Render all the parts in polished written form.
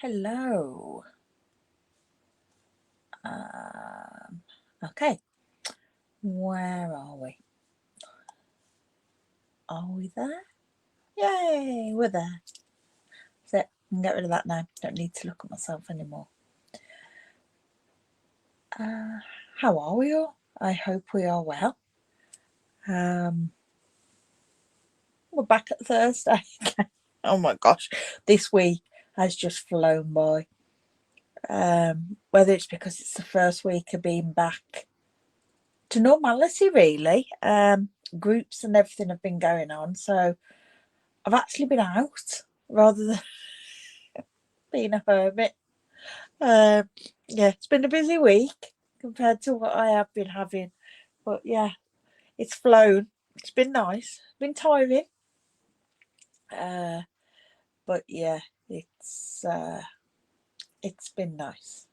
Hello. Okay, where are we? Are we there? Yay, we're there. That's it. I can get rid of that now. Don't need to look at myself anymore. How are we all? I hope we are well. We're back at Thursday. Oh my gosh, this week has just flown by. Whether it's because it's the first week of being back to normality, really. Groups and everything have been going on, so I've actually been out rather than being a hermit. Yeah, it's been a busy week compared to what I have been having, but yeah, it's flown. It's been nice. It's been tiring, but yeah, it's been nice.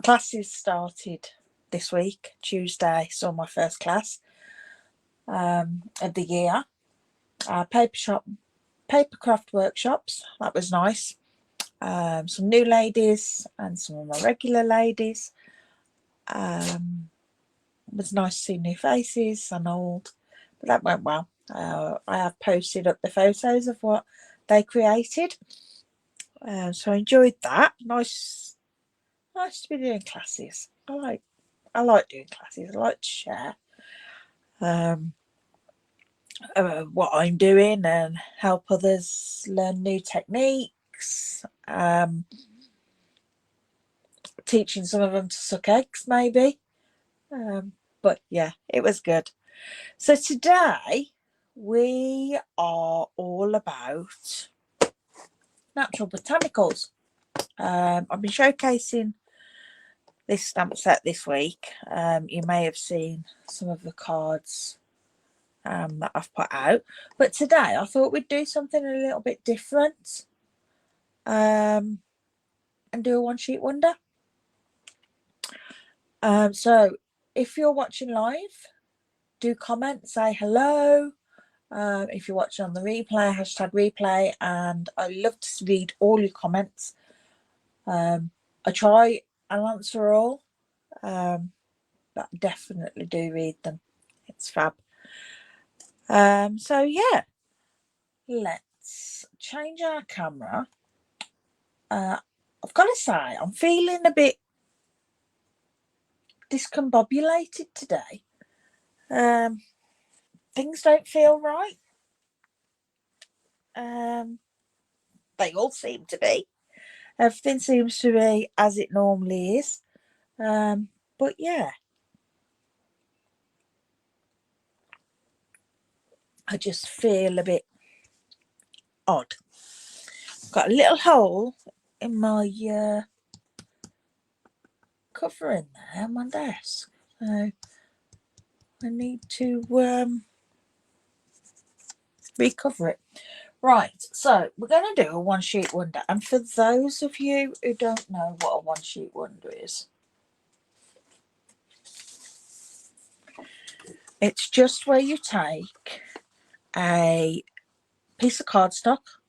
Classes started this week. Tuesday saw my first class of the year. Paper craft workshops. That was nice. Some new ladies and some of my regular ladies. It was nice to see new faces and old, but that went well. I have posted up the photos of what they created, so I enjoyed that. Nice to be doing classes. I like doing classes. I like to share what I'm doing and help others learn new techniques. Teaching some of them to suck eggs, maybe. But yeah, it was good. So today we are all about Natural Botanicals. I've been showcasing this stamp set this week. You may have seen some of the cards that I've put out, but today I thought we'd do something a little bit different and do a one sheet wonder. So if you're watching live, do comment, say hello. If you're watching on the replay, #replay, and I love to read all your comments. I try and answer all, but I definitely do read them. It's fab. So yeah, let's change our camera. I've got to say, I'm feeling a bit discombobulated today. Things don't feel right. They all seem to be. Everything seems to be as it normally is. But yeah, I just feel a bit odd. I've got a little hole in my covering there on my desk. So I need to recover it. Right, so we're going to do a one sheet wonder. And for those of you who don't know what a one sheet wonder is, it's just where you take a piece of cardstock,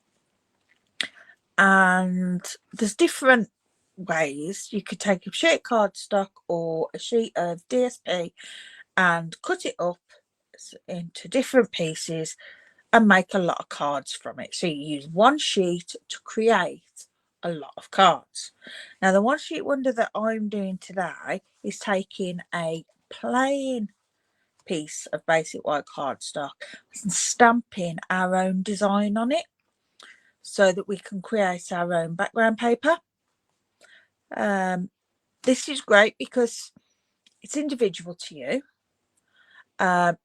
and there's different ways. You could take a sheet of cardstock or a sheet of DSP and cut it up into different pieces and make a lot of cards from it. So you use one sheet to create a lot of cards. Now the one sheet wonder that I'm doing today is taking a plain piece of basic white cardstock and stamping our own design on it so that we can create our own background paper. This is great because it's individual to you.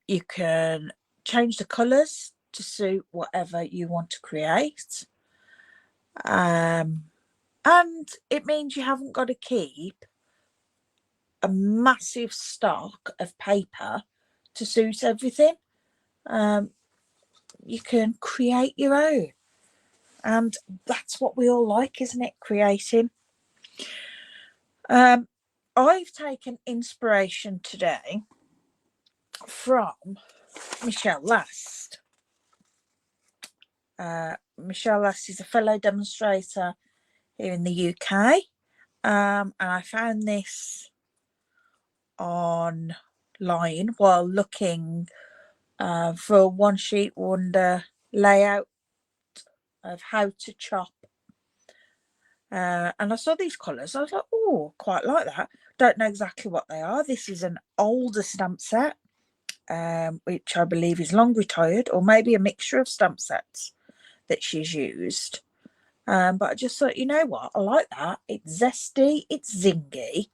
You can change the colours to suit whatever you want to create. And it means you haven't got to keep a massive stock of paper to suit everything. You can create your own. And that's what we all like, isn't it? Creating. I've taken inspiration today from Michelle Last. Michelle Lass is a fellow demonstrator here in the UK, and I found this online while looking for a one sheet wonder layout of how to chop. And I saw these colours. I was like, oh, quite like that. Don't know exactly what they are. This is an older stamp set, which I believe is long retired, or maybe a mixture of stamp sets that she's used. But I just thought, you know what? I like that. It's zesty. It's zingy.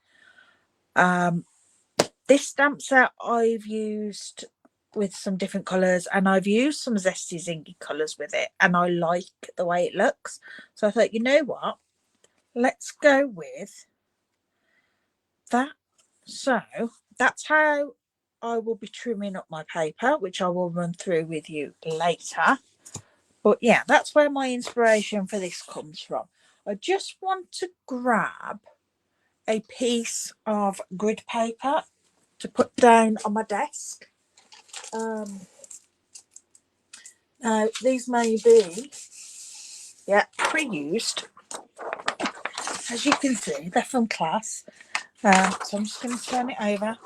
This stamp set I've used with some different colours, and I've used some zesty zingy colours with it, and I like the way it looks. So I thought, you know what? Let's go with that. So that's how I will be trimming up my paper, which I will run through with you later. But yeah, that's where my inspiration for this comes from. I just want to grab a piece of grid paper to put down on my desk. Now these may be pre-used. As you can see, they're from class. So I'm just going to turn it over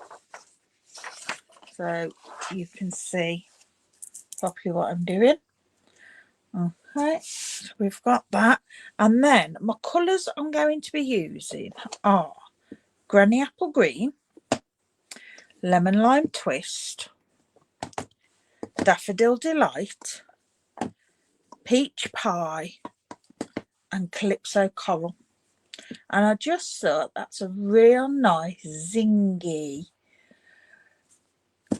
so you can see properly what I'm doing. Okay, so we've got that. And then my colours I'm going to be using are Granny Apple Green, Lemon Lime Twist, Daffodil Delight, Peach Pie, and Calypso Coral. And I just thought that's a real nice zingy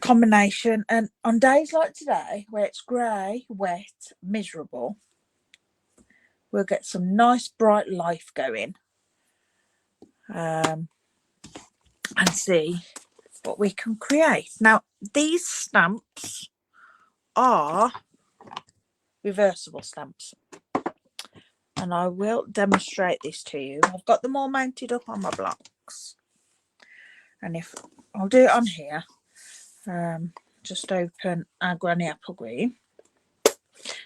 combination. And on days like today, where it's grey, wet, miserable, we'll get some nice bright life going, and see what we can create. Now, these stamps are reversible stamps, and I will demonstrate this to you. I've got them all mounted up on my blocks, and if I'll do it on here, just open our Granny Apple Green.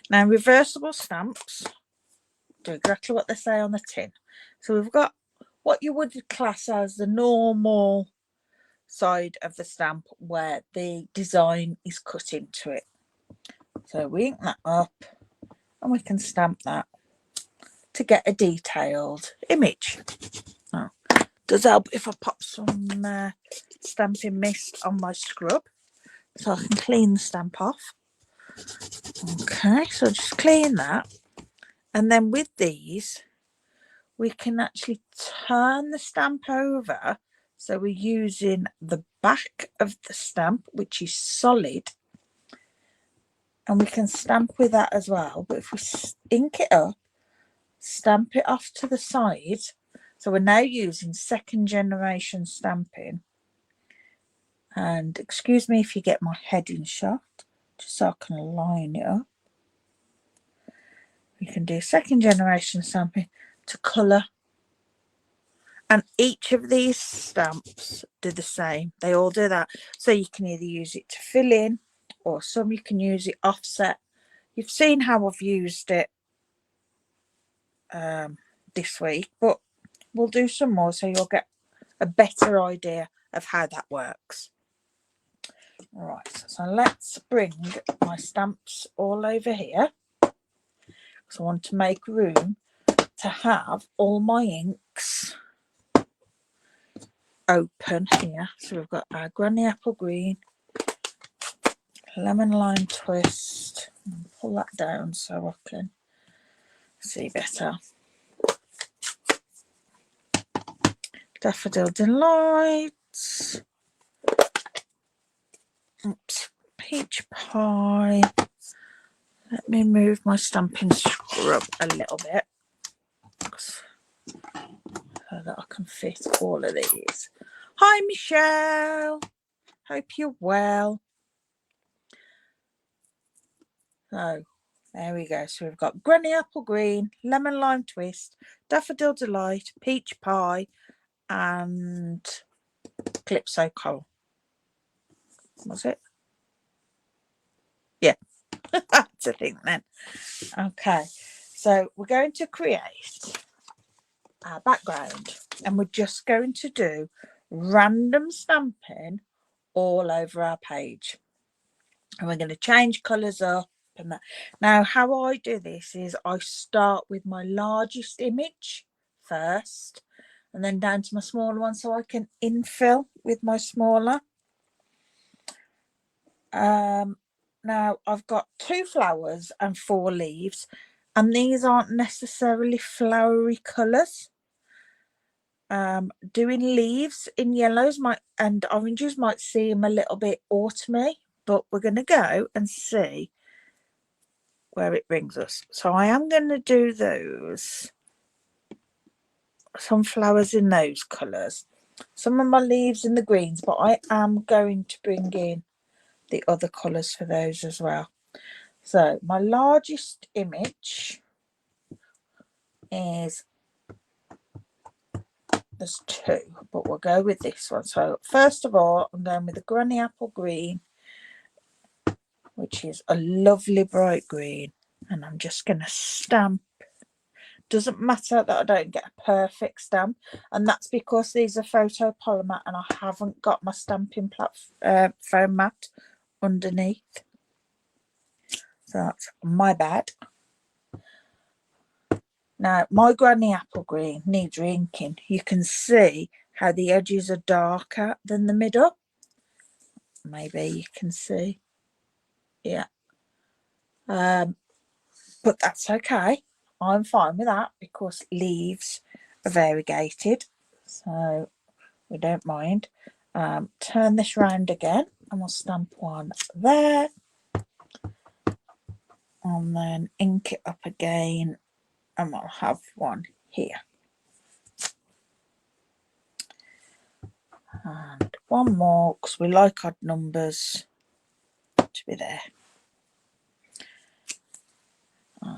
Now, reversible stamps do exactly what they say on the tin. So we've got what you would class as the normal side of the stamp where the design is cut into it. So we ink that up and we can stamp that to get a detailed image. Oh, does help if I pop some stamping mist on my scrub so I can clean the stamp off. Okay, so just clean that, and then with these we can actually turn the stamp over, so we're using the back of the stamp, which is solid, and we can stamp with that as well. But if we ink it up, stamp it off to the side, so we're now using second generation stamping. And excuse me if you get my head in shot, just so I can line it up. We can do second generation stamping to colour, and each of these stamps do the same. They all do that. So you can either use it to fill in, or some you can use it offset. You've seen how I've used it this week, but we'll do some more so you'll get a better idea of how that works. All right, so let's bring my stamps all over here, because I want to make room to have all my inks open here. So we've got our Granny Apple Green, Lemon Lime Twist, pull that down so I can see better, Daffodil Delight, oops, Peach Pie. Let me move my stamping scrub a little bit so that I can fit all of these. Hi Michelle, hope you're well. So there we go. So we've got Granny Apple Green, Lemon Lime Twist, Daffodil Delight, Peach Pie, and Calypso Coral. Was it? Yeah. to think then. Okay, so we're going to create our background, and we're just going to do random stamping all over our page, and we're going to change colours up and that. Now how I do this is I start with my largest image first and then down to my smaller one, so I can infill with my smaller. Now I've got 2 flowers and 4 leaves, and these aren't necessarily flowery colours. Doing leaves in yellows and oranges might seem a little bit autumny, but we're going to go and see where it brings us. So I am going to do some flowers in those colours, some of my leaves in the greens, but I am going to bring in the other colours for those as well. So my largest image is, there's 2, but we'll go with this one. So first of all, I'm going with the Granny Apple Green, which is a lovely bright green, and I'm just going to stamp. Doesn't matter that I don't get a perfect stamp, and that's because these are photopolymer and I haven't got my stamping foam mat underneath, so that's my bad. Now my Granny Apple Green needs inking. You can see how the edges are darker than the middle. Maybe you can see, yeah. But that's okay. I'm fine with that because leaves are variegated, so we don't mind. Turn this round again and we'll stamp one there, and then ink it up again, and we'll have one here, and one more because we like odd numbers to be there.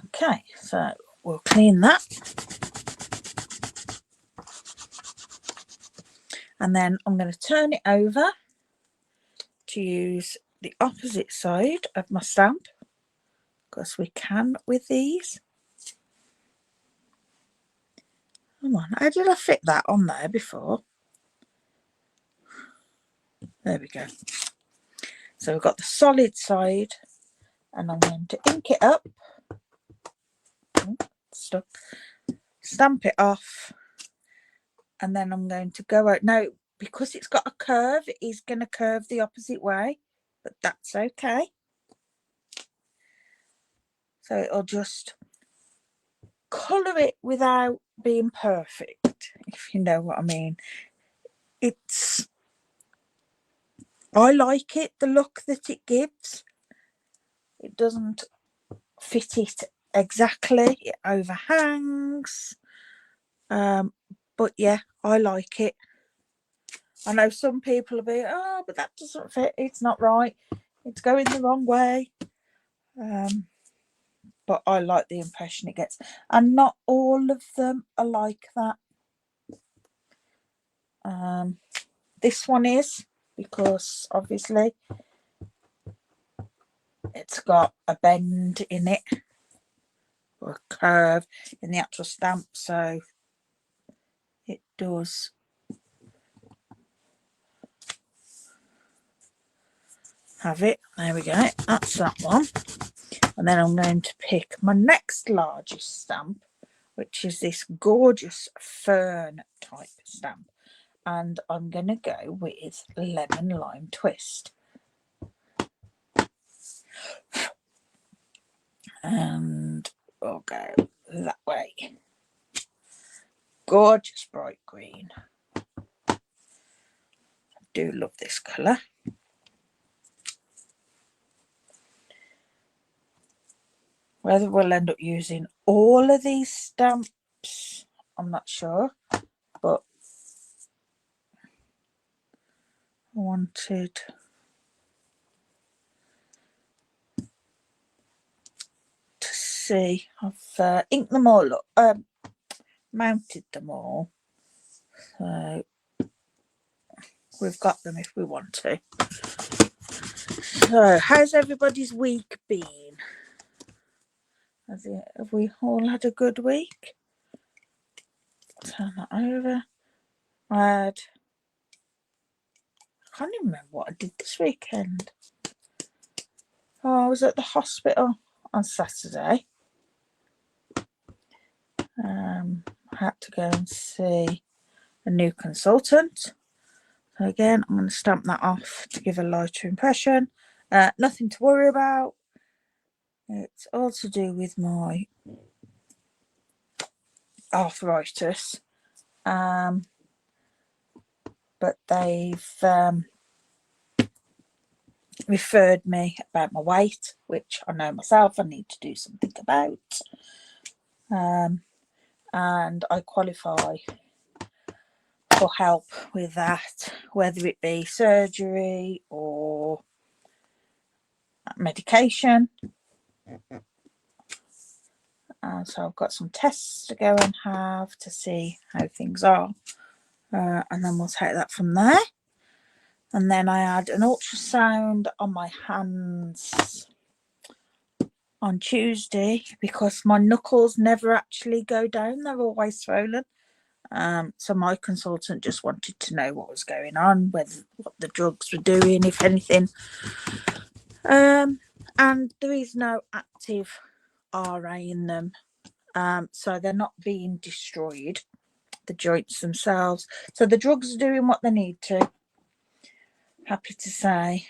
Okay, so we'll clean that, and then I'm going to turn it over to use the opposite side of my stamp, because we can with these. Come on, how did I fit that on there before? There we go. So we've got the solid side, and I'm going to ink it up, stuck, stamp it off, and then I'm going to go out. Now, because it's got a curve, it is going to curve the opposite way, but that's okay. So it'll just colour it without being perfect, if you know what I mean. I like it, the look that it gives. It doesn't fit it exactly, it overhangs, but yeah, I like it. I know some people will be, oh, but that doesn't fit, it's not right, it's going the wrong way, but I like the impression it gets, and not all of them are like that. This one is, because obviously it's got a bend in it, or a curve in the actual stamp, so it does have it. There we go, that's that one. And then I'm going to pick my next largest stamp, which is this gorgeous fern type stamp, and I'm going to go with Lemon Lime Twist, and we'll go that way. Gorgeous bright green. I do love this colour. Whether we'll end up using all of these stamps, I'm not sure, but I wanted to see. I've inked them all up, mounted them all, so we've got them if we want to. So how's everybody's week been? Have we all had a good week? Turn that over. I can't even remember what I did this weekend. Oh, I was at the hospital on Saturday. I had to go and see a new consultant. So again, I'm going to stamp that off to give a lighter impression. Nothing to worry about. It's all to do with my arthritis. But they've referred me about my weight, which I know myself I need to do something about. And I qualify for help with that, whether it be surgery or medication. So I've got some tests to go and have to see how things are, and then we'll take that from there. And then I had an ultrasound on my hands on Tuesday because my knuckles never actually go down, they're always swollen. So my consultant just wanted to know what was going on, what the drugs were doing, if anything. And there is no active RA in them, so they're not being destroyed, the joints themselves. So the drugs are doing what they need to. Happy to say.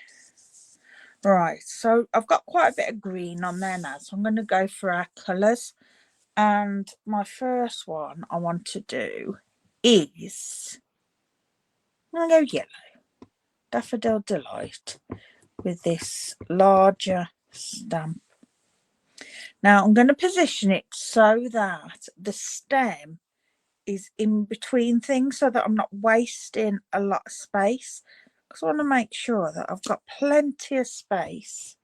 Right, so I've got quite a bit of green on there now, so I'm going to go for our colours. And my first one I want to do is, I'm going to go yellow, Daffodil Delight, with this larger stamp. Now I'm going to position it so that the stem is in between things so that I'm not wasting a lot of space, because I want to make sure that I've got plenty of space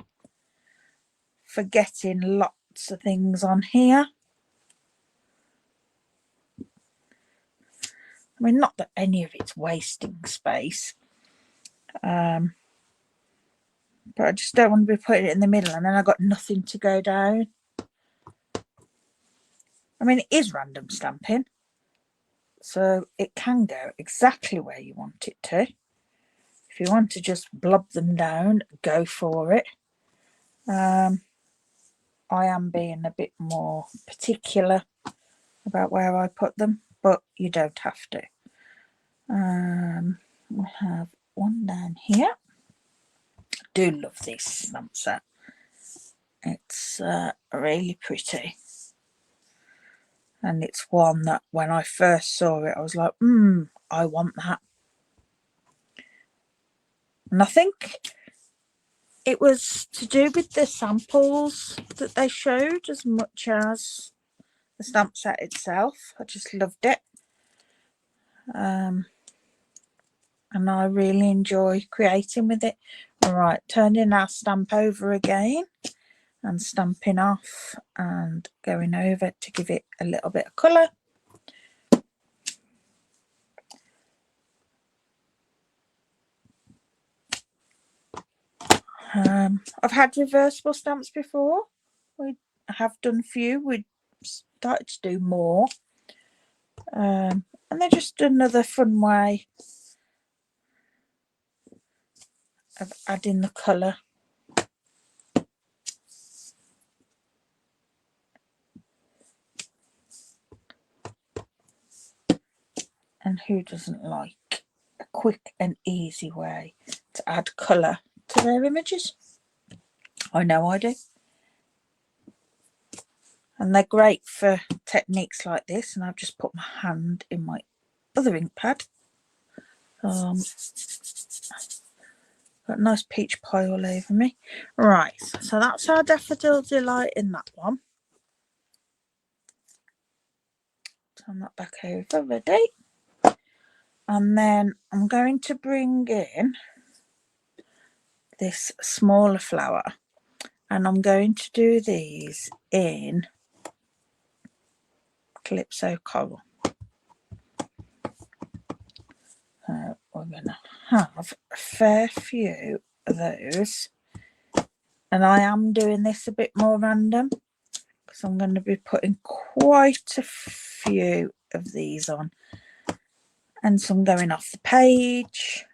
for getting lots of things on here. I mean, not that any of it's wasting space, but I just don't want to be putting it in the middle and then I've got nothing to go down. I mean, it is random stamping, so it can go exactly where you want it to. If you want to just blob them down, go for it. I am being a bit more particular about where I put them, but you don't have to. We have one down here. I do love this stamp set. It's really pretty. And it's one that when I first saw it, I was like, I want that. And I think it was to do with the samples that they showed as much as the stamp set itself. I just loved it. And I really enjoy creating with it. All right, turning our stamp over again and stamping off and going over to give it a little bit of colour. I've had reversible stamps before. We have done a few. We started to do more. And they're just another fun way of adding the colour. And who doesn't like a quick and easy way to add colour to their images? I know I do. And they're great for techniques like this. And I've just put my hand in my other ink pad. Got a nice peach pie all over me. Right, so that's our Daffodil Delight in that one. Turn that back over, ready. And then I'm going to bring in this smaller flower, and I'm going to do these in Calypso Coral. We're going to have a fair few of those, and I am doing this a bit more random because I'm going to be putting quite a few of these on, and some going off the page.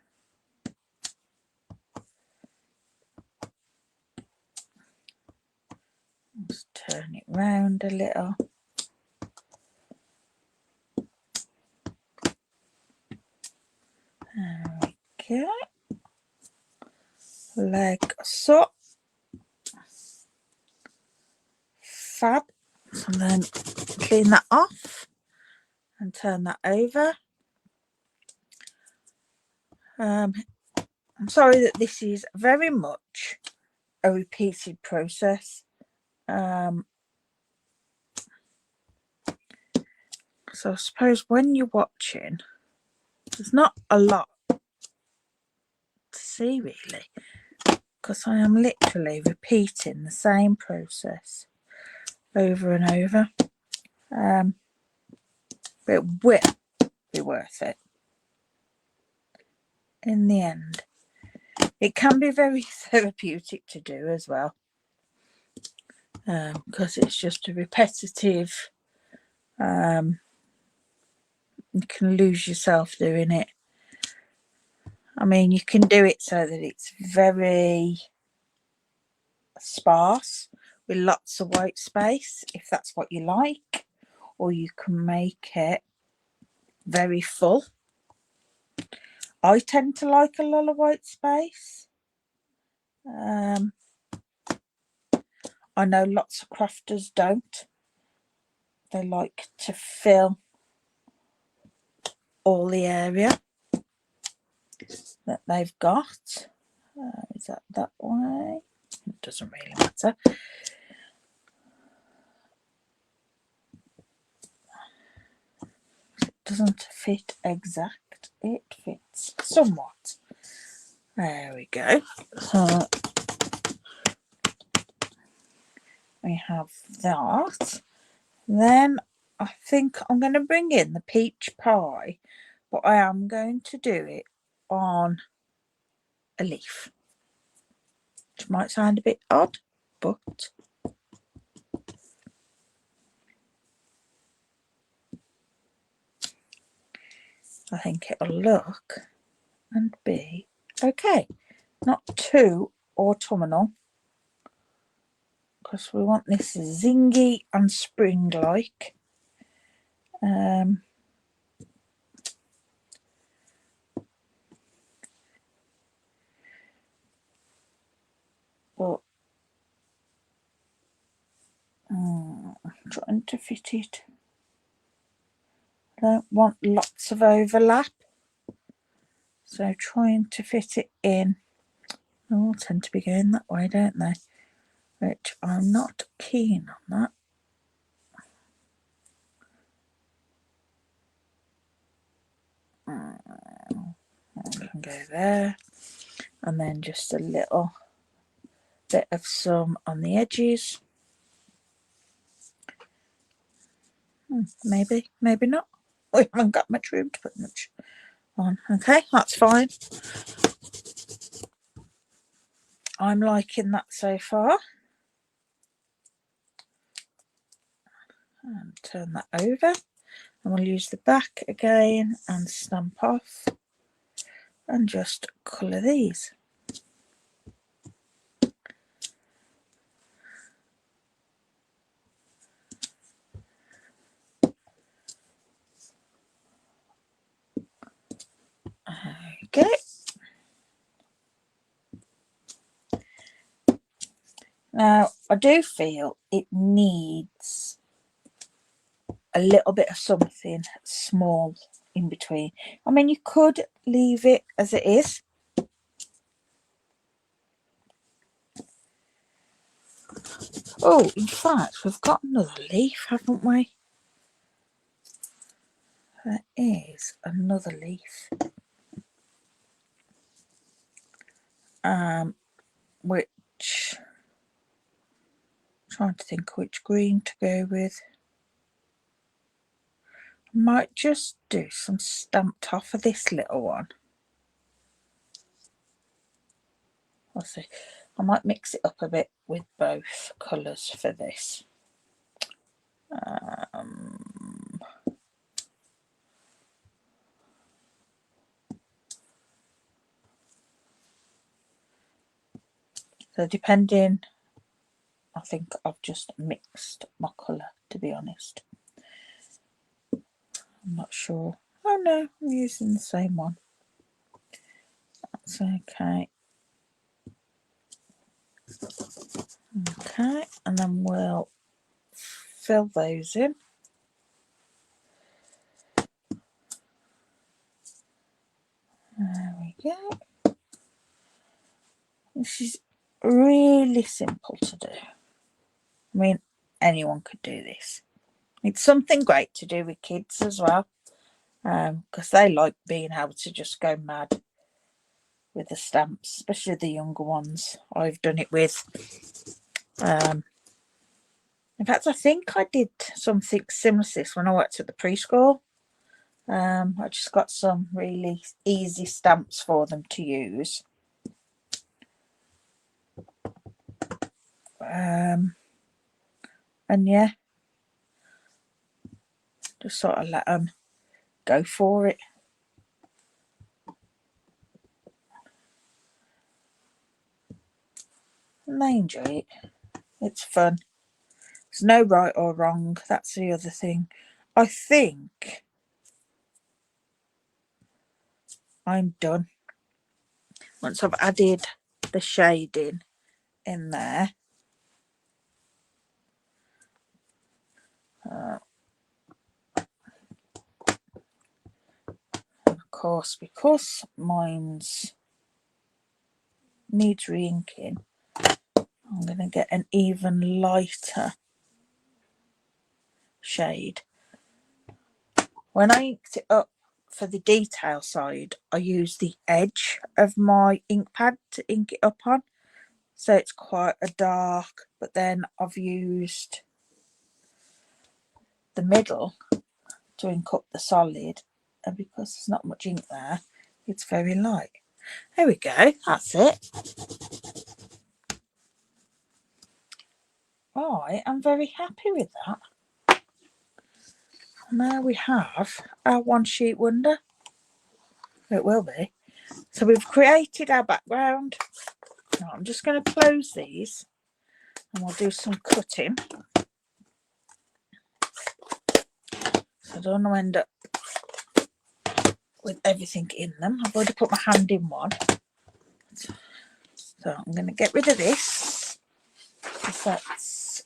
Just turn it round a little. There we go. Like so. Fab. And then clean that off and turn that over. I'm sorry that this is very much a repeated process. So I suppose when you're watching, there's not a lot to see really, because I am literally repeating the same process over and over. But it will be worth it in the end. It can be very therapeutic to do as well, because it's just a repetitive. You can lose yourself doing it. I mean, you can do it so that it's very sparse with lots of white space if that's what you like, or you can make it very full. I tend to like a lot of white space. I know lots of crafters don't. They like to fill all the area that they've got. Is that way? It doesn't really matter. It doesn't fit exact. It fits somewhat. There we go. So we have that. Then I think I'm going to bring in the peach pie, but I am going to do it on a leaf, which might sound a bit odd, but I think it'll look and be okay. Not too autumnal, because we want this zingy and spring-like. But I'm trying to fit it. I don't want lots of overlap, so trying to fit it in. They all tend to be going that way, don't they? Which I'm not keen on that. I can go there, and then just a little bit of some on the edges. Maybe, maybe not. We haven't got much room to put much on. Okay, that's fine. I'm liking that so far. And turn that over, and we'll use the back again and stamp off and just colour these. Okay. Now, I do feel it needs a little bit of something small in between. I mean, you could leave it as it is. Oh, in fact, we've got another leaf, haven't we? There is another leaf. Which, trying to think which green to go with. I might just do some stamped off of this little one. I'll see. I might mix it up a bit with both colours for this. So depending, I think I've just mixed my colour, to be honest. I'm not sure. Oh no, I'm using the same one. That's okay. Okay, and then we'll fill those in. There we go. This is really simple to do. I mean, anyone could do this. It's something great to do with kids as well, because they like being able to just go mad with the stamps, especially the younger ones. I've done it with. In fact, I think I did something similar to this when I worked at the preschool. I just got some really easy stamps for them to use. And yeah, just sort of let them go for it. And they enjoy it. It's fun. There's no right or wrong. That's the other thing. I think I'm done. Once I've added the shading in there. Of course, because mine's needs re-inking, I'm going to get an even lighter shade. When I inked it up for the detail side, I used the edge of my ink pad to ink it up on, so it's quite a dark, but then I've used the middle to ink up the solid, and because there's not much ink there, it's very light. There we go, that's it. I am very happy with that. Now we have our one sheet wonder. It will be. So we've created our background. Now I'm just going to close these and we'll do some cutting. So I don't want to end up with everything in them. I've already put my hand in one. So I'm going to get rid of this because that's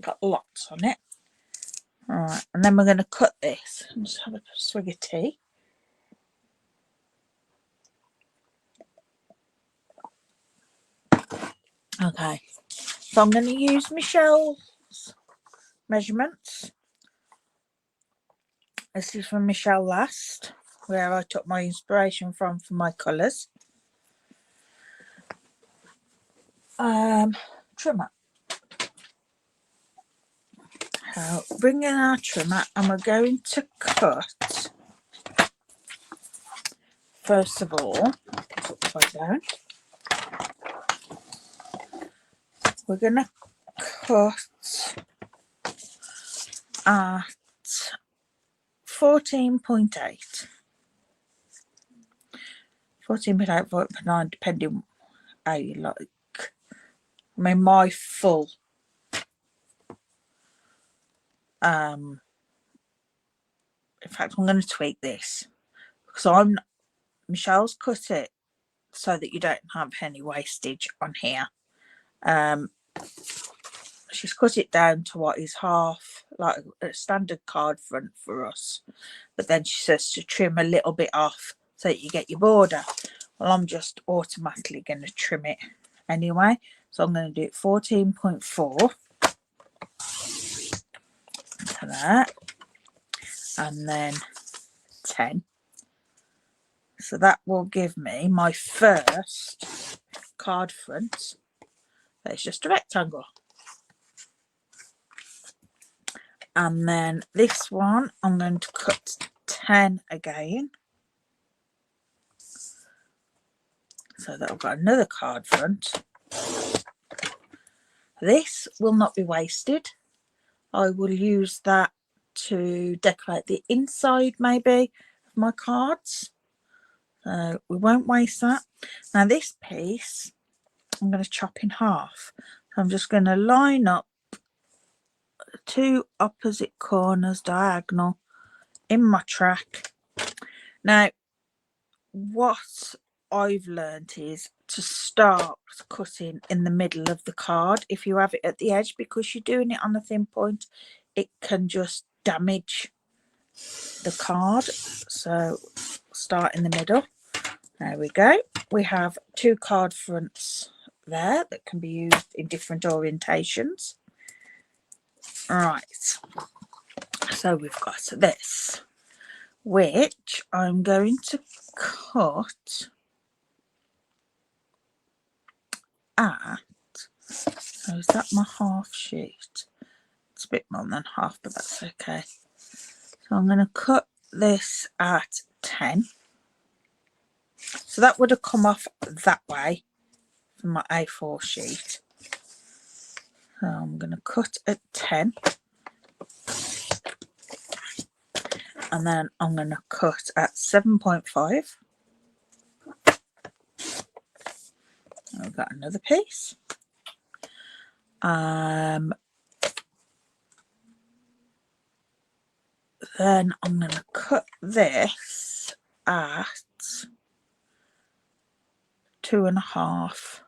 got lots on it. Alright, and then we're going to cut this. I'll just have a swig of tea. Okay, so I'm going to use Michelle's measurements. This is from Michelle Last, where I took my inspiration from for my colours. Trimmer. So bring in our trimmer and we're going to cut, first of all, upside down. We're going to cut at 14.8. 14.8, 14.9, depending how you like. I mean, my full in fact, I'm going to tweak this because Michelle's cut it so that you don't have any wastage on here. She's cut it down to what is half, like a standard card front for us, but then she says to trim a little bit off so that you get your border. Well, I'm just automatically going to trim it anyway, so I'm going to do it 14.4 for that, and then 10. So that will give me my first card front. It's just a rectangle. And then this one, I'm going to cut 10 again. So that I've got another card front. This will not be wasted. I will use that to decorate the inside maybe of my cards. So we won't waste that. Now this piece I'm going to chop in half. So I'm just going to line up two opposite corners diagonal in my track. Now what I've learnt is to start cutting in the middle of the card. If you have it at the edge, because you're doing it on a thin point, it can just damage the card. So start in the middle. There we go. We have two card fronts there that can be used in different orientations. Right, so we've got this, which I'm going to cut at, so is that my half sheet? It's a bit more than half, but that's okay. So I'm going to cut this at 10. So that would have come off that way from my A4 sheet. So I'm going to cut at 10. And then I'm going to cut at 7.5. I've got another piece. Then I'm going to cut this at 2.5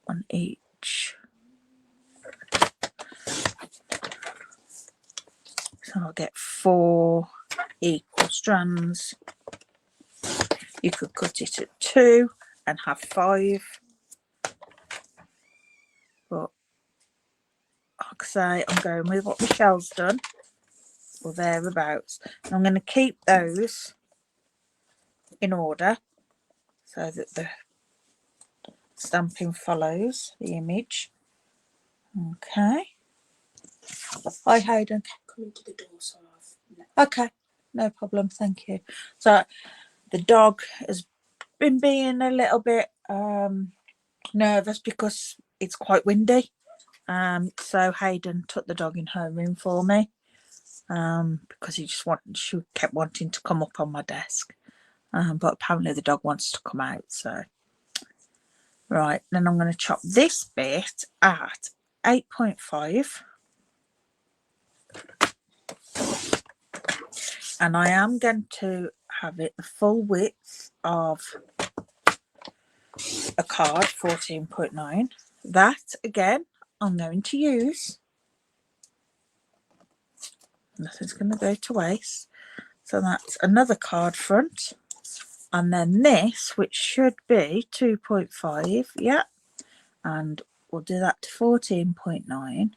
on each. So I'll get 4 equal strands. You could cut it at 2 and have 5. But like I say, I'm going with what Michelle's done, or thereabouts. And I'm going to keep those in order so that the stamping follows the image. Okay. Hi Hayden. Come into the door, so Okay, no problem, thank you. So the dog has been being a little bit nervous because it's quite windy. So Hayden took the dog in her room for me. Because she kept wanting to come up on my desk. But apparently the dog wants to come out, so right, then I'm going to chop this bit at 8.5, and I am going to have it the full width of a card, 14.9. That again I'm going to use. Nothing's going to go to waste. So that's another card front, and then this, which should be 2.5, yeah, and we'll do that to 14.9.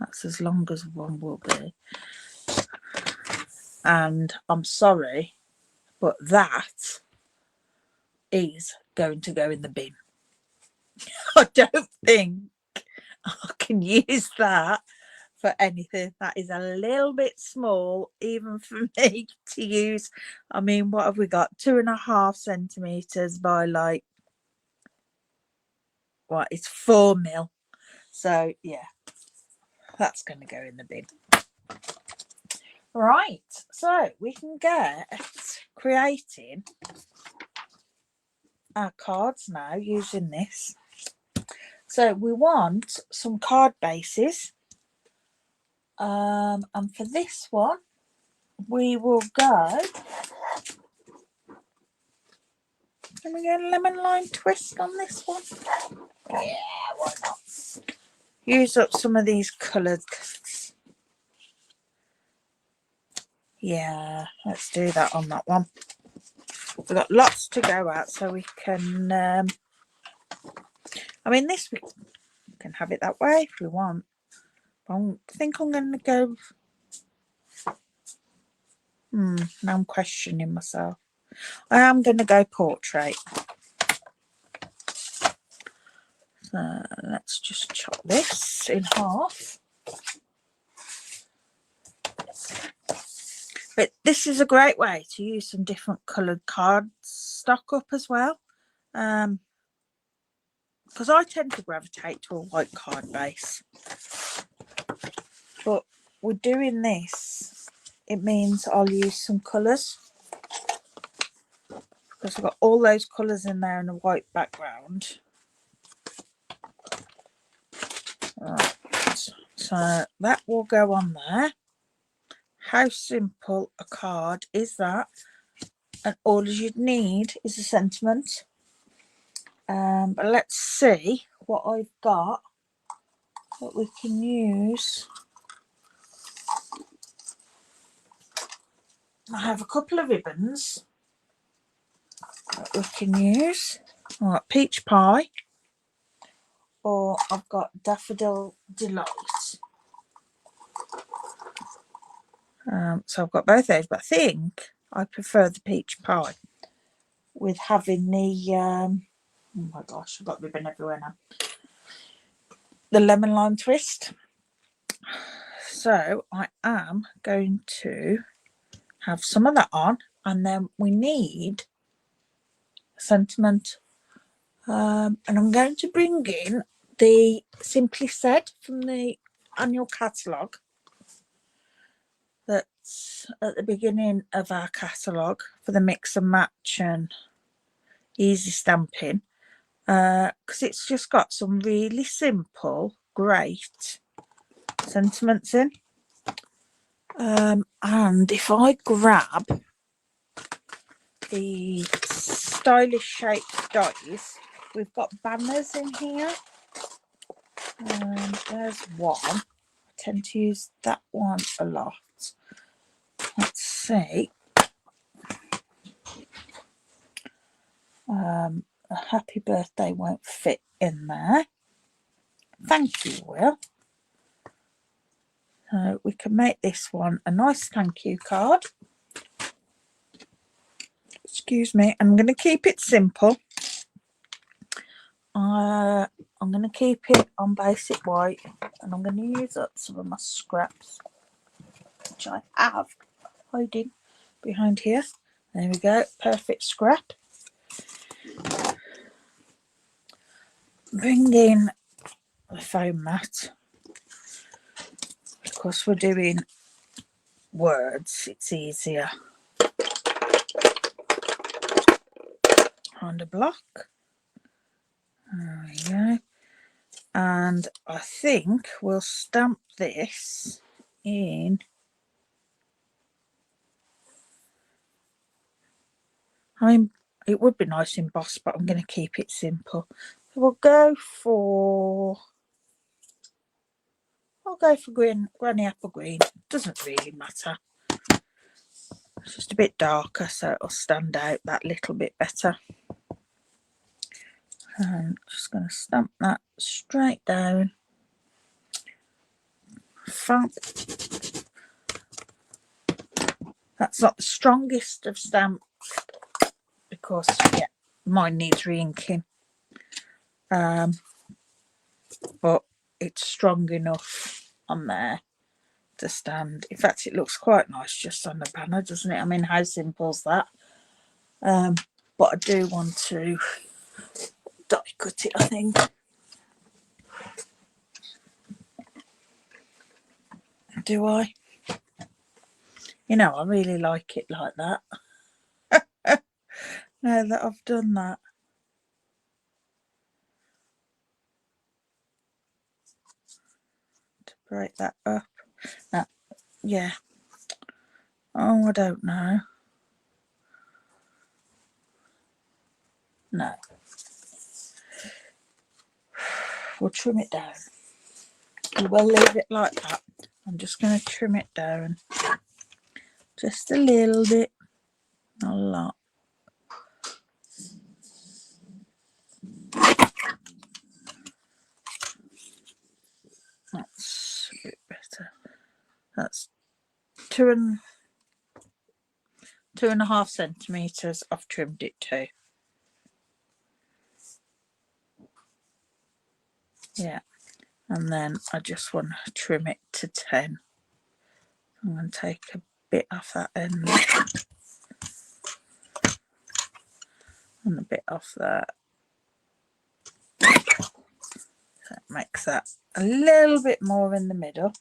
That's as long as one will be. And I'm sorry, but that is going to go in the bin. I don't think I can use that for anything. That is a little bit small even for me to use. I mean, what have we got? 2.5 centimeters by like, what, it's 4 mil. So yeah, that's going to go in the bin. Right, so we can get creating our cards now using this. So we want some card bases, and for this one we will go, can we get a lemon lime twist on this one? Yeah, why not? Use up some of these coloured. Yeah, let's do that on that one. We've got lots to go at, so we can I mean, this we can have it that way if we want. I think I'm going to go, now I'm questioning myself. I am going to go portrait. So let's just chop this in half. But this is a great way to use some different coloured cards stock up as well. because I tend to gravitate to a white card base. But with doing this, it means I'll use some colours, because I've got all those colours in there in a white background. Right, so that will go on there. How simple a card is that? And all you'd need is a sentiment. But let's see what I've got that we can use. I have a couple of ribbons that we can use. I've got Peach Pie, or I've got Daffodil Delight. So I've got both those, but I think I prefer the Peach Pie with having the oh my gosh, I've got ribbon everywhere now, the lemon lime twist. So I am going to have some of that on, and then we need a sentiment, and I'm going to bring in the Simply Said from the annual catalogue that's at the beginning of our catalogue for the mix and match and easy stamping, because it's just got some really simple, great sentiments in. And if I grab the stylish shaped dies, we've got banners in here. There's one. I tend to use that one a lot. Let's see. A happy birthday won't fit in there. Thank you, Will. So we can make this one a nice thank you card. Excuse me, I'm going to keep it simple. I'm going to keep it on basic white, and I'm going to use up some of my scraps, which I have hiding behind here. There we go, perfect scrap. Bring in the foam mat. Because we're doing words, it's easier. On the block. There we go. And I think we'll stamp this in. It would be nice embossed, but I'm going to keep it simple. So we'll go for. I'll go for green, Granny Apple Green. Doesn't really matter. It's just a bit darker, so it'll stand out that little bit better. I'm just going to stamp that straight down. Fab. That's not the strongest of stamps because, yeah, mine needs re-inking. But it's strong enough on there to stand. In fact, it looks quite nice just on the banner, doesn't it? I mean, how simple is that? But I do want to die cut it, I think. Do I? You know, I really like it like that. Now that I've done that. To break that up. Now, yeah. Oh, I don't know. No. We'll trim it down. We will leave it like that. I'm just going to trim it down. Just a little bit. Not a lot. That's a bit better. That's 2.5 centimetres. I've trimmed it to. Yeah. And then I just want to trim it to 10. I'm going to take a bit off that end. And a bit off that. So it makes that a little bit more in the middle.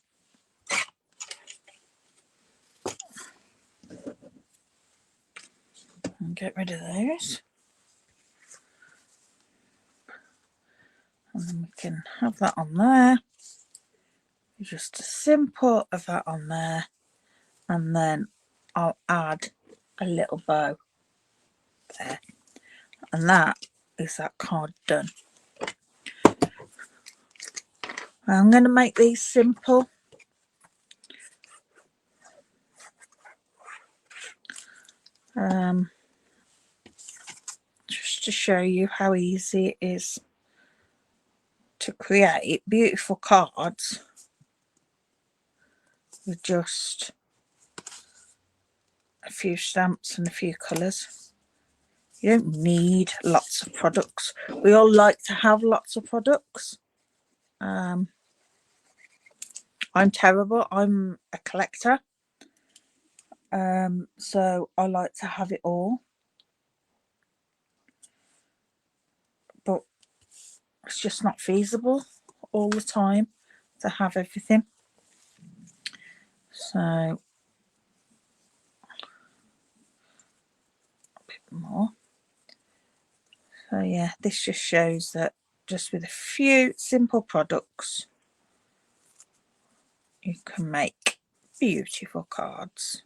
And get rid of those. And then we can have that on there. Just a simple of that on there. And then I'll add a little bow there. And that is that card done. I'm going to make these simple. Just to show you how easy it is to create beautiful cards with just a few stamps and a few colours. You don't need lots of products. We all like to have lots of products. I'm terrible. I'm a collector. So I like to have it all. But it's just not feasible all the time to have everything. So a bit more. So yeah, this just shows that just with a few simple products you can make beautiful cards.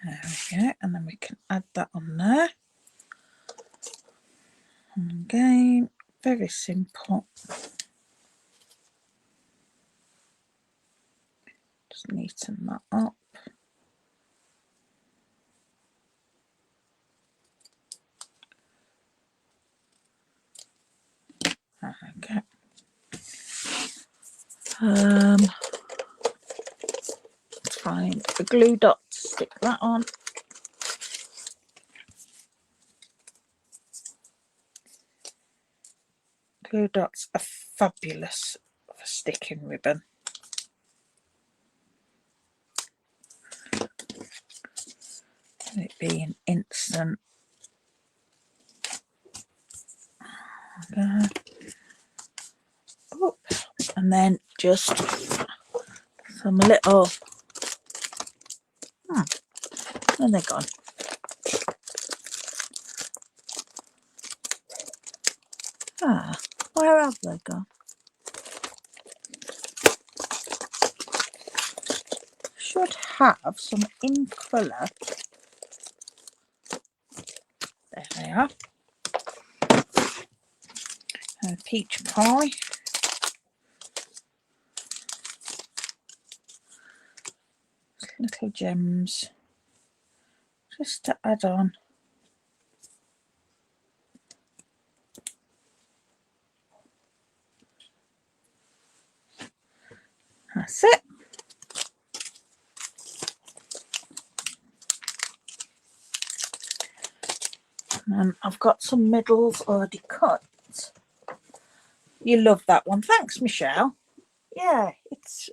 There we go, and then we can add that on there. And again, very simple. Just neaten that up. Okay. Let's find the glue dot to stick that on. Glue dots are fabulous for sticking ribbon. It being instant. Oh, and then just some little. Where they're gone. Where have they gone? Should have some in colour. There they are. Peach pie. Little gems. Just to add on. That's it. And I've got some middles already cut. You love that one. Thanks, Michelle. Yeah, it's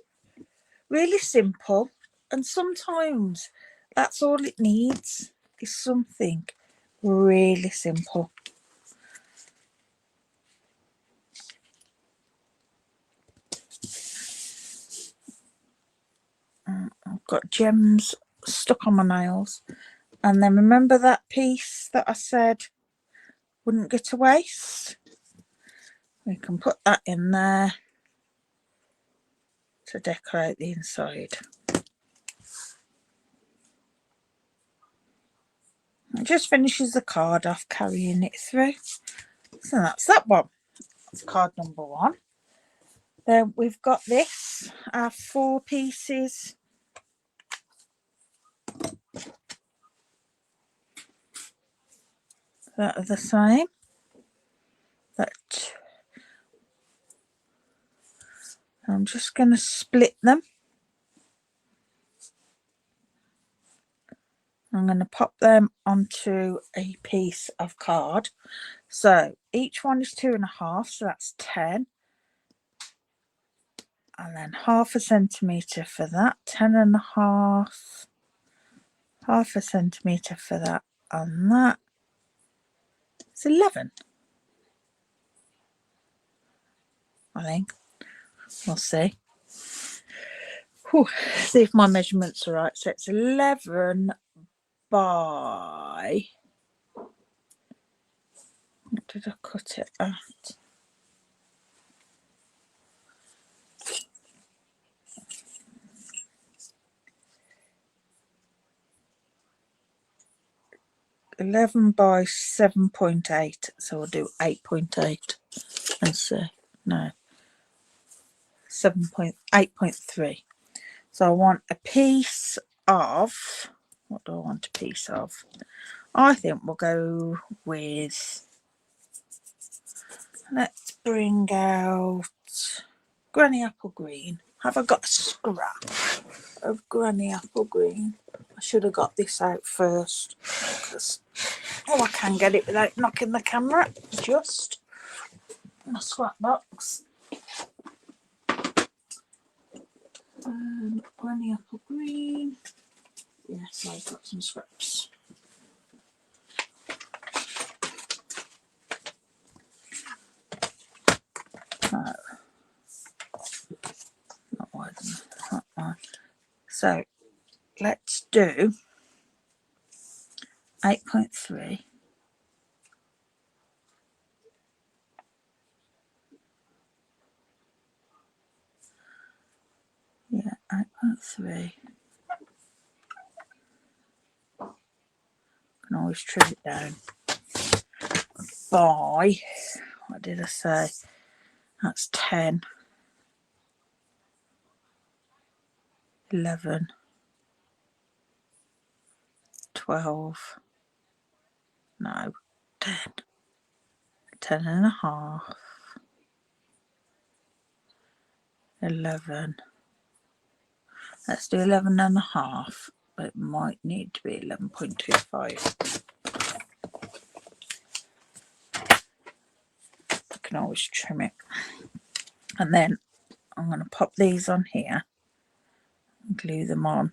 really simple. And sometimes that's all it needs is something really simple. I've got gems stuck on my nails. And then remember that piece that I said wouldn't go to waste? We can put that in there to decorate the inside. It just finishes the card off, carrying it through. So that's that one. That's card number one. Then we've got this, our 4 pieces. That are the same. That I'm just going to split them. I'm going to pop them onto a piece of card. So each one is 2.5, so that's 10. And then 0.5 centimetre for that, 10.5, half a centimetre for that on that. It's 11, I think. We'll see. Whew. See if my measurements are right. So it's 11 by, what did I cut it at? $11 by 7.8, so we'll do 8.8 and see. No, 8.3. So I want a piece of, what do I want a piece of? I think we'll go with, let's bring out Granny Apple Green. Have I got a scrap of Granny Apple Green? I should have got this out first, because I can get it without knocking the camera. Just in a scrap box. Granny Apple Green. Yes, I've got some scraps. No, not wide enough. Not wide. So let's do 8.3. Yeah, 8.3. Can always trim it down by, what did I say? That's 10, 11, 12, no, 10, 10 and a half, 11. Let's do 11 and a half, but it might need to be 11.25. I can always trim it. And then I'm going to pop these on here and glue them on.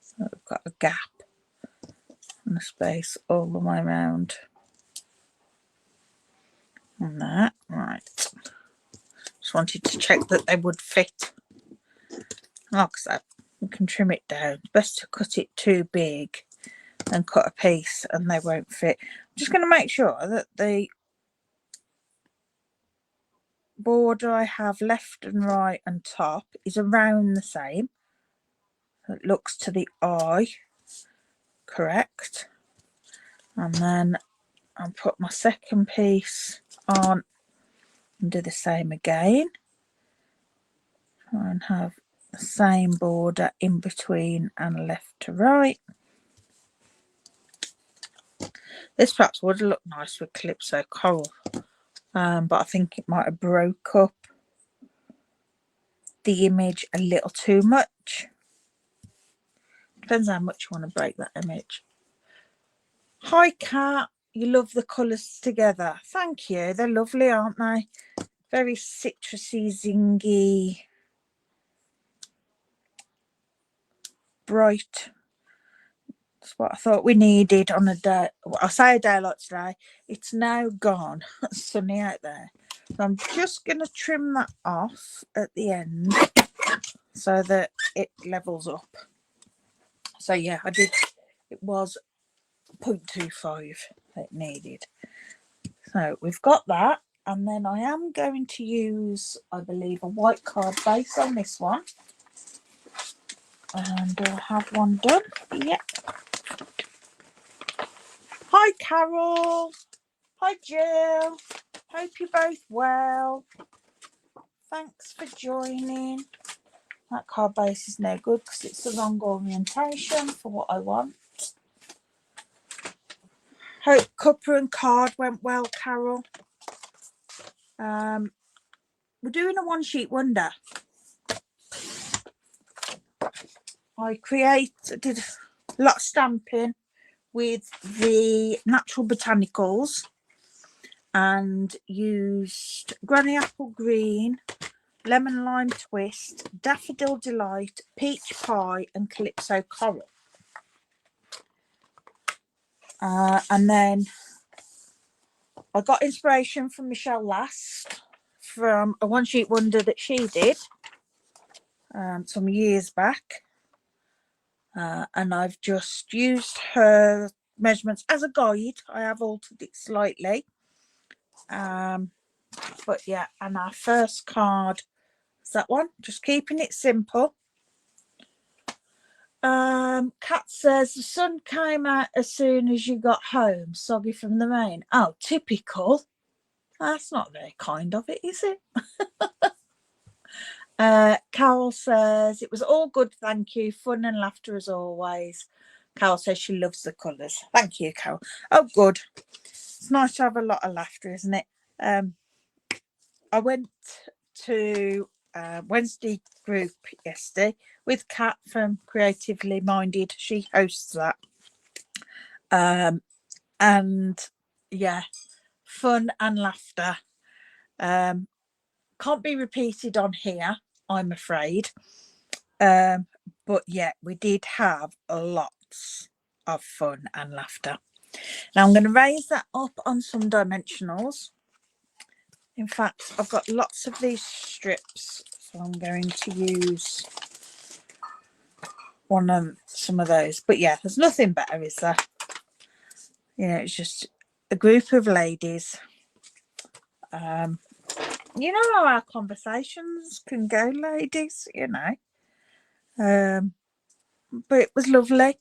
So we've got a gap and a space all the way around. And that, right. Just wanted to check that they would fit. Like I said, we can trim it down. It's best to cut it too big and cut a piece and they won't fit. I'm just going to make sure that the border I have left and right and top is around the same. It looks to the eye correct. And then I'll put my second piece on and do the same again. Try and have the same border in between and left to right. This perhaps would look nice with Calypso Coral, but I think it might have broke up the image a little too much. Depends how much you want to break that image. Hi Kat, you love the colours together. Thank you, they're lovely, aren't they? Very citrusy, zingy, bright. That's what I thought we needed on a day. Well, I say a day like today. It's now gone. It's sunny out there. So I'm just going to trim that off at the end so that it levels up. So yeah, I did. It was 0.25 it needed. So we've got that. And then I am going to use, I believe, a white card base on this one. And I'll have one done. Yep. Hi Carol. Hi Jill. Hope you're both well. Thanks for joining. That card base is no good because it's the wrong orientation for what I want. Hope cuppa and card went well, Carol. We're doing a one sheet wonder. I did a lot of stamping with the Natural Botanicals, and used Granny Apple Green, Lemon Lime Twist, Daffodil Delight, Peach Pie and Calypso Coral. And then I got inspiration from Michelle Last from a one sheet wonder that she did some years back. And I've just used her measurements as a guide. I have altered it slightly. But yeah, and our first card is that one, just keeping it simple. Kat says the sun came out as soon as you got home, soggy from the rain. Oh, typical. That's not very kind of it, is it? Carol says it was all good, thank you. Fun and laughter as always. Carol says she loves the colours. Thank you, Carol. Oh, good. It's nice to have a lot of laughter, isn't it? I went to Wednesday group yesterday with Kat from Creatively Minded. She hosts that. And yeah, fun and laughter. Can't be repeated on here, I'm afraid. But yeah, we did have lots of fun and laughter. Now I'm going to raise that up on some dimensionals. In fact, I've got lots of these strips, so I'm going to use some of those. But yeah, there's nothing better, is there? You know, it's just a group of ladies. You know how our conversations can go, ladies, you know. But it was lovely.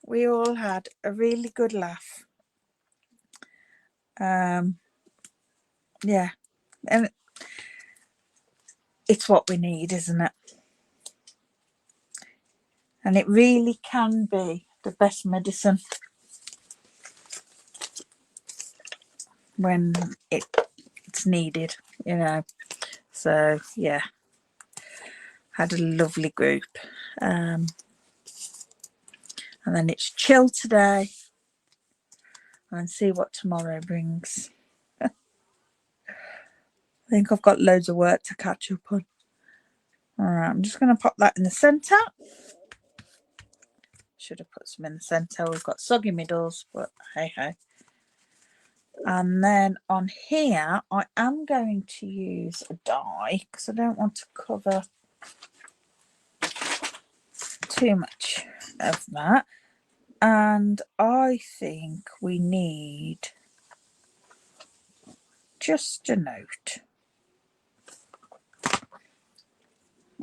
We all had a really good laugh. Yeah, and it's what we need, isn't it? And it really can be the best medicine when it's needed, you know. So yeah, had a lovely group. And then it's chill today and see what tomorrow brings. I think I've got loads of work to catch up on. All right, I'm just going to pop that in the centre. Should have put some in the centre. We've got soggy middles, but hey ho. And then on here, I am going to use a die because I don't want to cover too much of that. And I think we need just a note.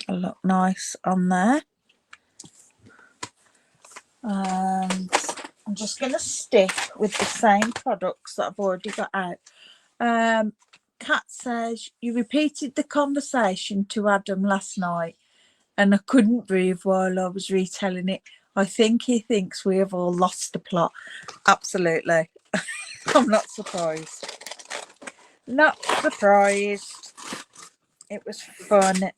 It'll look nice on there. And I'm just going to stick with the same products that I've already got out. Kat says, you repeated the conversation to Adam last night and I couldn't breathe while I was retelling it. I think he thinks we have all lost the plot. Absolutely. I'm not surprised. Not surprised. It was fun.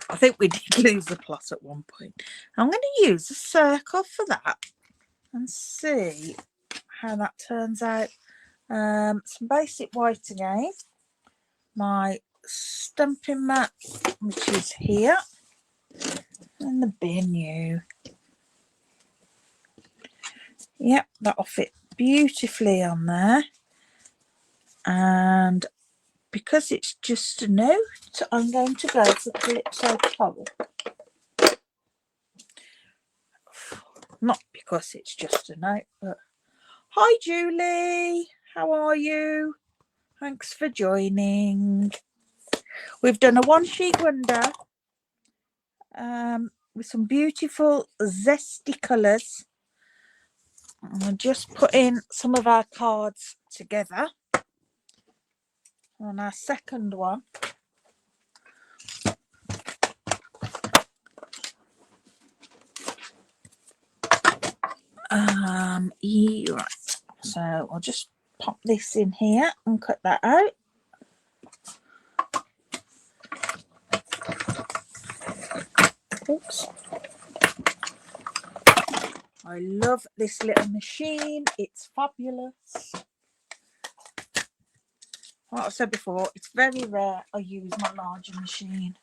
I think we did lose the plot at one point. I'm going to use a circle for that and see how that turns out. Some basic white again. My stamping mat, which is here. And the bin you. Yep, that'll fit beautifully on there. And because it's just a note, I'm going to go for Calypso Coral. Not because it's just a note, but hi Julie, how are you? Thanks for joining. We've done a one sheet wonder with some beautiful zesty colours. I'll just put in some of our cards together on our second one. Yeah, right. So I'll just pop this in here and cut that out. Oops. I love this little machine. It's fabulous. Like I said before, it's very rare I use my larger machine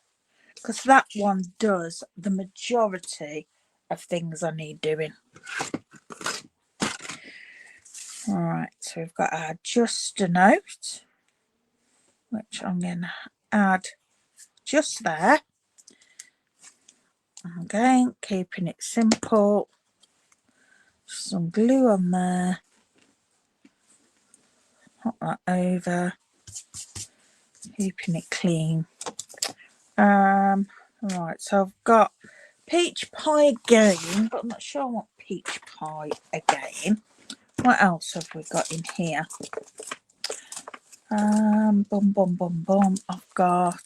because that one does the majority of things I need doing. All right, so we've got our just a note, which I'm going to add just there. Again, keeping it simple. Some glue on there. Pop that over. Keeping it clean. Right, so I've got peach pie again, but I'm not sure I want peach pie again. What else have we got in here? Bum bum bum bum. I've got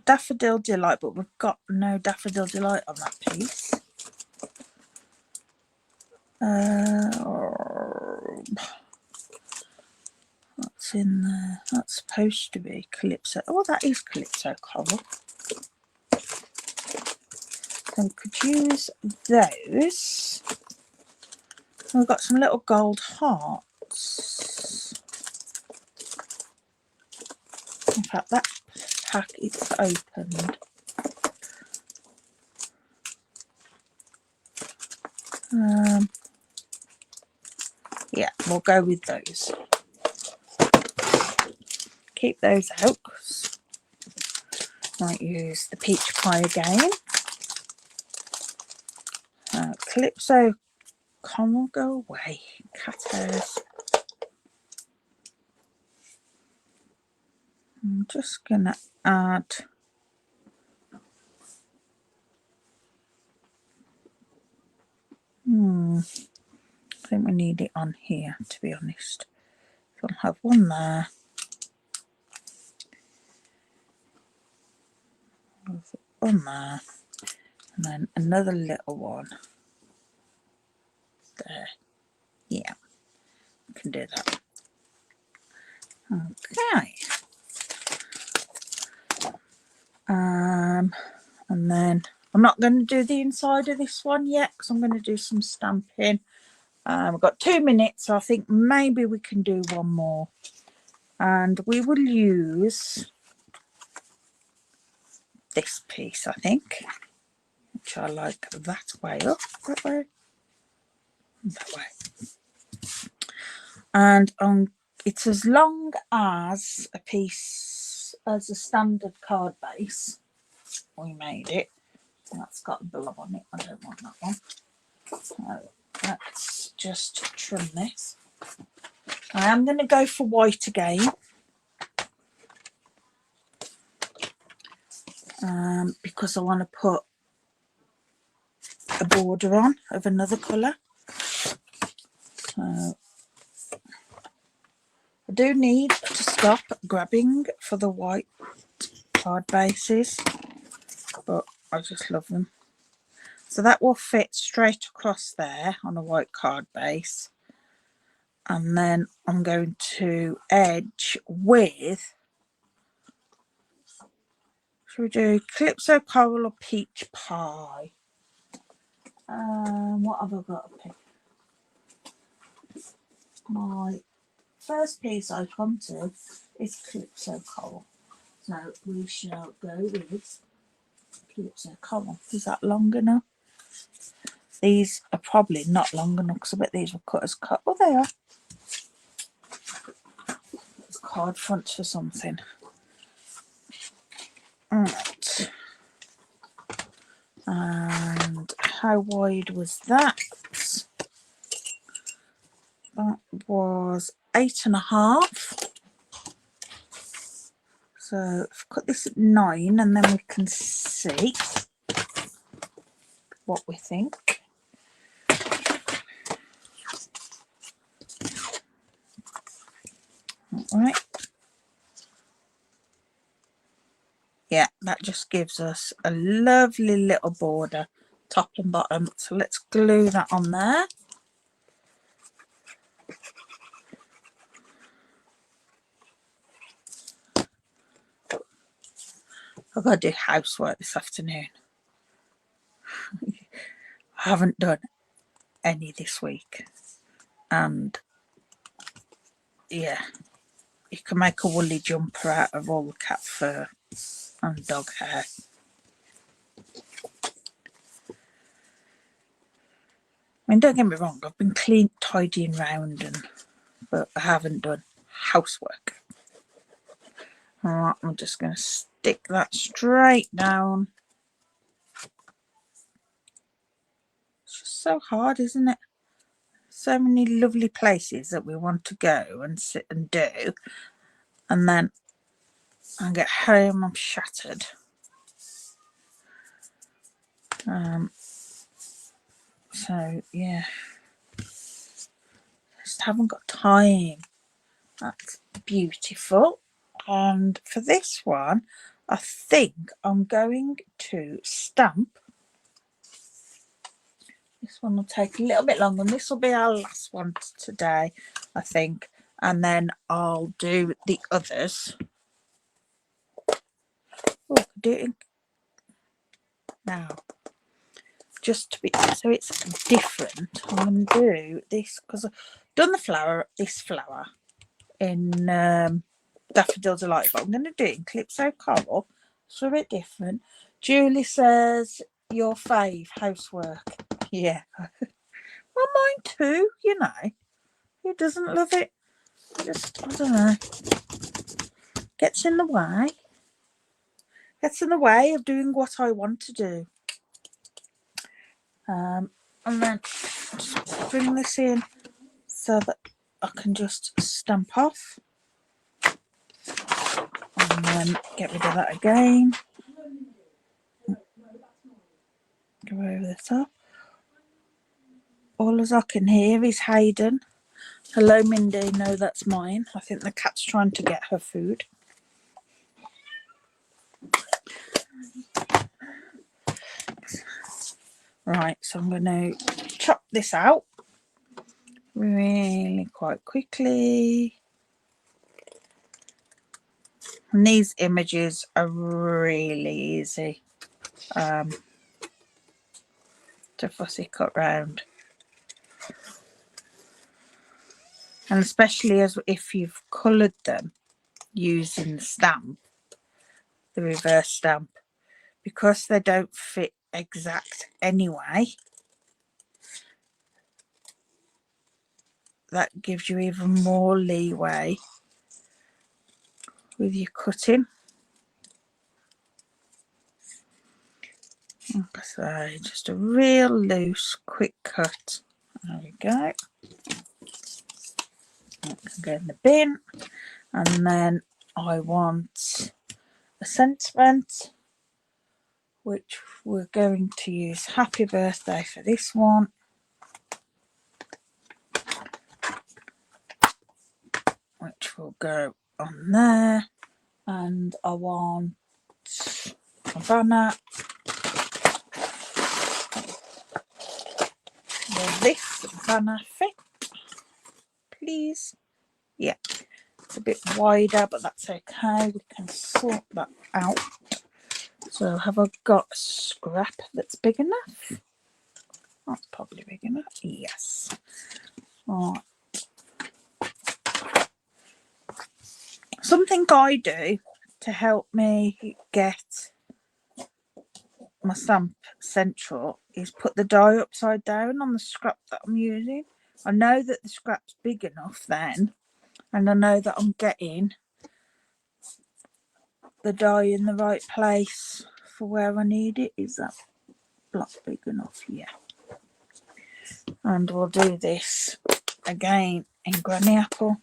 Daffodil Delight, but we've got no Daffodil Delight on that piece. What's in there? That's supposed to be Calypso. Oh, that is Calypso Coral. So we could use those. We've got some little gold hearts. In fact, that pack is opened. Yeah, we'll go with those. Keep those out. Might use the peach pie again. Calypso Coral, go away. Cat hairs. I'm just going to add I think we need it on here, to be honest. So I'll have one there. One there. And then another little one there. Yeah, I can do that. Okay. And then I'm not going to do the inside of this one yet because I'm going to do some stamping. We've got 2 minutes, so I think maybe we can do one more. And we will use this piece, I think, which I like that way up, that way, that way. And it's as long as a piece, as a standard card base. We made it. That's got a blob on it. I don't want that one. So let's just trim this. I am going to go for white again. Because I want to put a border on of another colour. So I do need to stop grabbing for the white card bases, but I just love them. So that will fit straight across there on a white card base. And then I'm going to edge with, should we do Calypso Coral or Peach Pie? What have I got to pick? My first piece I come to is Calypso Coral. So we shall go with Calypso Coral. Is that long enough? These are probably not long enough because I bet these were cut as cut. Oh, they are. It's card fronts for something. Alright. And how wide was that? That was 8.5. So I've cut this at 9 and then we can see what we think. Alright. Yeah, that just gives us a lovely little border, top and bottom. So let's glue that on there. I've got to do housework this afternoon. I haven't done any this week. And yeah, you can make a woolly jumper out of all the cat fur and dog hair. I mean, don't get me wrong, I've been tidying round, but I haven't done housework. Alright, I'm just going to stick that straight down. It's just so hard, isn't it? So many lovely places that we want to go and sit and do, and then I get home, I'm shattered. So yeah, just haven't got time. That's beautiful. And for this one, I think I'm going to stamp. This one will take a little bit longer, and this will be our last one today, I think. And then I'll do the others. Oh, I can do it now. Just to be, so it's different, I'm going to do this, because I've done this flower in Daffodil Delight, but I'm going to do it in Calypso Coral. It's a bit different. Julie says, your fave housework. Yeah. Well, mine too, you know. Who doesn't love it? Just, I don't know. Gets in the way. Gets in the way of doing what I want to do. And then just bring this in so that I can just stamp off. And then get rid of that again. Go over the top. All as I can hear is Hayden. Hello, Mindy. No, that's mine. I think the cat's trying to get her food. Right, so I'm going to chop this out really quite quickly. And these images are really easy to fussy cut round. And especially as if you've coloured them using the stamp, the reverse stamp, because they don't fit exact anyway, that gives you even more leeway with your cutting. So just a real loose, quick cut. There we go. That can go in the bin. And then I want a sentiment, which we're going to use Happy Birthday for this one. Which will go on there. And I want a banner. Will this banner fit, please? Yeah, it's a bit wider, but that's okay. We can sort that out. So have I got a scrap that's big enough? That's probably big enough. Yes. Right. Something I do to help me get my stamp central is put the die upside down on the scrap that I'm using. I know that the scrap's big enough then, and I know that I'm getting the die in the right place for where I need it. Is that block big enough? Yeah. And we'll do this again in Granny Apple.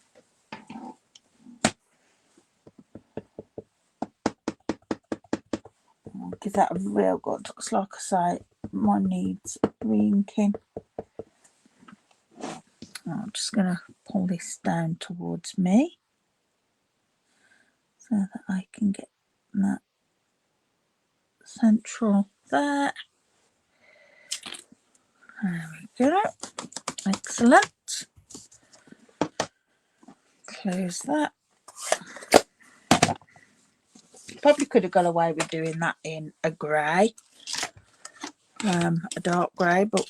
I'll give that a real good, because like I say, mine needs re-inking. I'm just going to pull this down towards me so that I can get that central there. There we go. Excellent. Close that. Probably could have got away with doing that in a grey, a dark grey, but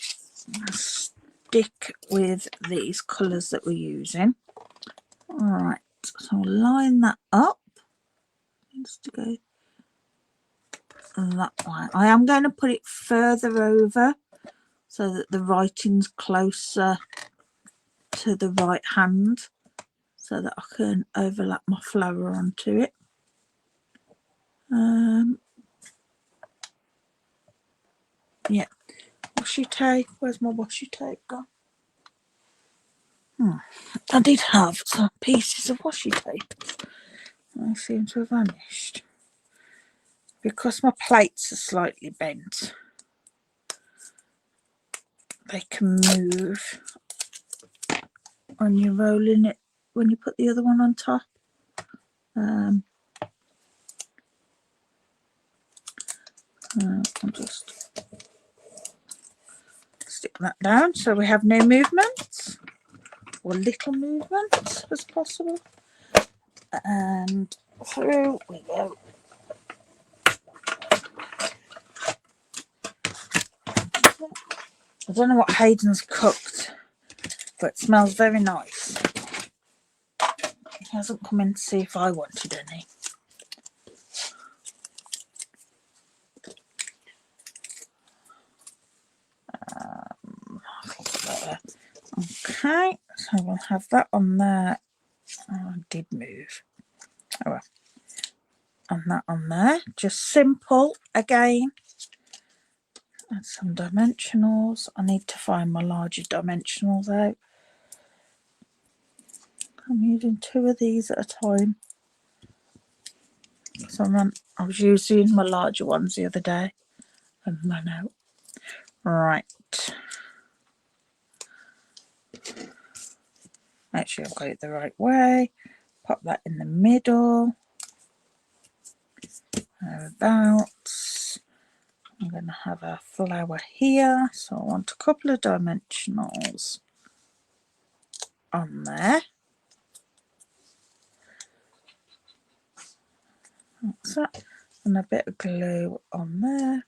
stick with these colours that we're using. Alright, so we'll line that up. Just to go that way. I am going to put it further over so that the writing's closer to the right hand, so that I can overlap my flower onto it. Yeah, washi tape. Where's my washi tape gone? I did have some pieces of washi tape. They seem to have vanished. Because my plates are slightly bent, they can move when you're rolling it, when you put the other one on top. I'll just stick that down so we have no movement, or little movement as possible. And through we go. I don't know what Hayden's cooked, but it smells very nice. He hasn't come in to see if I wanted any. Okay, so we'll have that on there. Oh, I did move. Oh well. And that on there. Just simple again. Add some dimensionals. I need to find my larger dimensionals out. I'm using 2 of these at a time. So I was using my larger ones the other day and ran out. Right. Make sure I've got it the right way. Pop that in the middle. Thereabouts. I'm going to have a flower here. So I want a couple of dimensionals on there. That's that. And a bit of glue on there.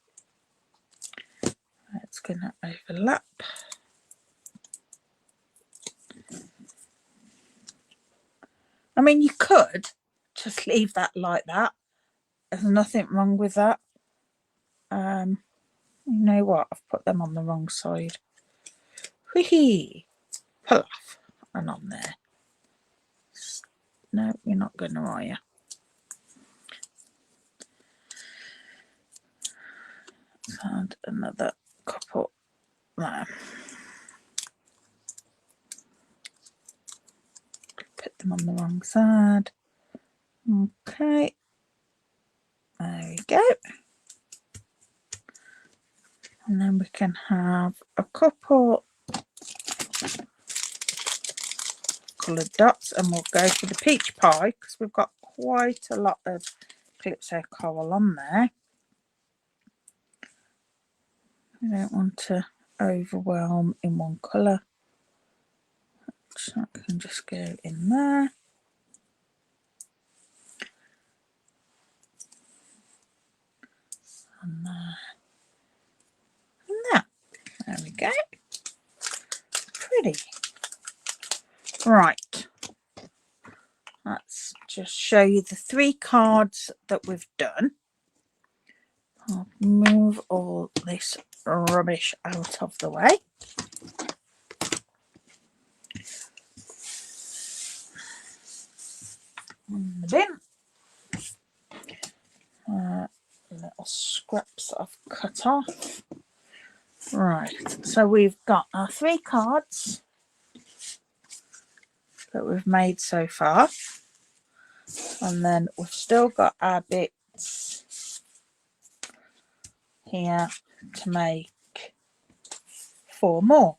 It's going to overlap. I mean, you could just leave that like that. There's nothing wrong with that. You know what? I've put them on the wrong side. Whee! Pull off and on there. No, you're not going to, are you? And another couple there. Put them on the wrong side. Okay. There we go. And then we can have a couple coloured dots, and we'll go for the peach pie because we've got quite a lot of Calypso coral on there. We don't want to overwhelm in one colour, so I can just go in there. And there. And that. There we go. Pretty. Right. Let's just show you the 3 cards that we've done. I'll move all this rubbish out of the way. In the bin. Little scraps I've cut off. Right, so we've got our 3 cards that we've made so far, and then we've still got our bits here to make 4 more.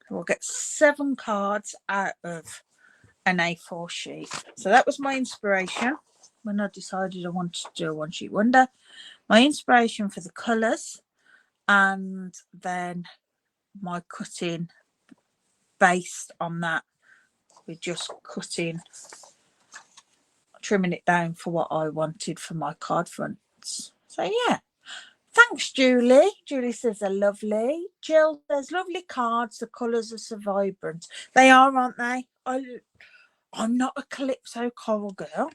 So we'll get 7 cards out of an A4 sheet. So that was my inspiration when I decided I wanted to do a one sheet wonder. My inspiration for the colours, and then my cutting based on that. We're just cutting, trimming it down for what I wanted for my card fronts. So yeah, Thanks, Julie. Julie says they're lovely. Jill says lovely cards. The colours are so vibrant. They are, aren't they? I'm not a Calypso Coral girl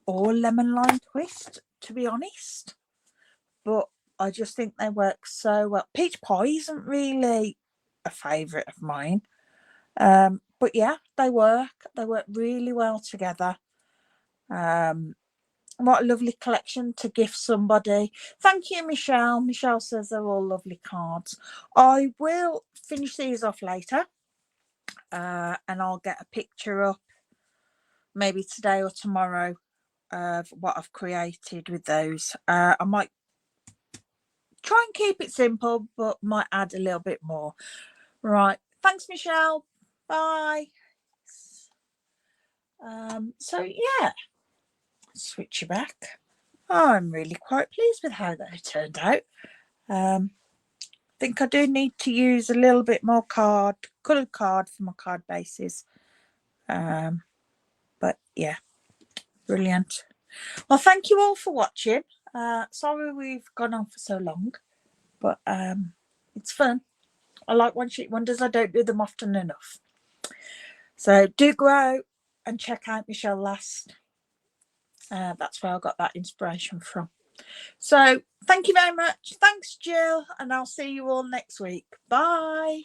or Lemon Lime Twist, to be honest. But I just think they work so well. Peach Pie isn't really a favourite of mine. But yeah, they work. They work really well together. What a lovely collection to gift somebody. Thank you, Michelle. Michelle says they're all lovely cards. I will finish these off later, and I'll get a picture up maybe today or tomorrow of what I've created with those. I might try and keep it simple, but might add a little bit more. Right. Thanks, Michelle. Bye. So yeah, switch you back. I'm really quite pleased with how they turned out. I think I do need to use a little bit more coloured card for my card bases. But yeah, brilliant. Well, thank you all for watching. Sorry we've gone on for so long, but it's fun. I like one sheet wonders. I don't do them often enough. So do go out and check out Michelle Last. That's where I got that inspiration from. So thank you very much. Thanks, Jill, and I'll see you all next week. Bye.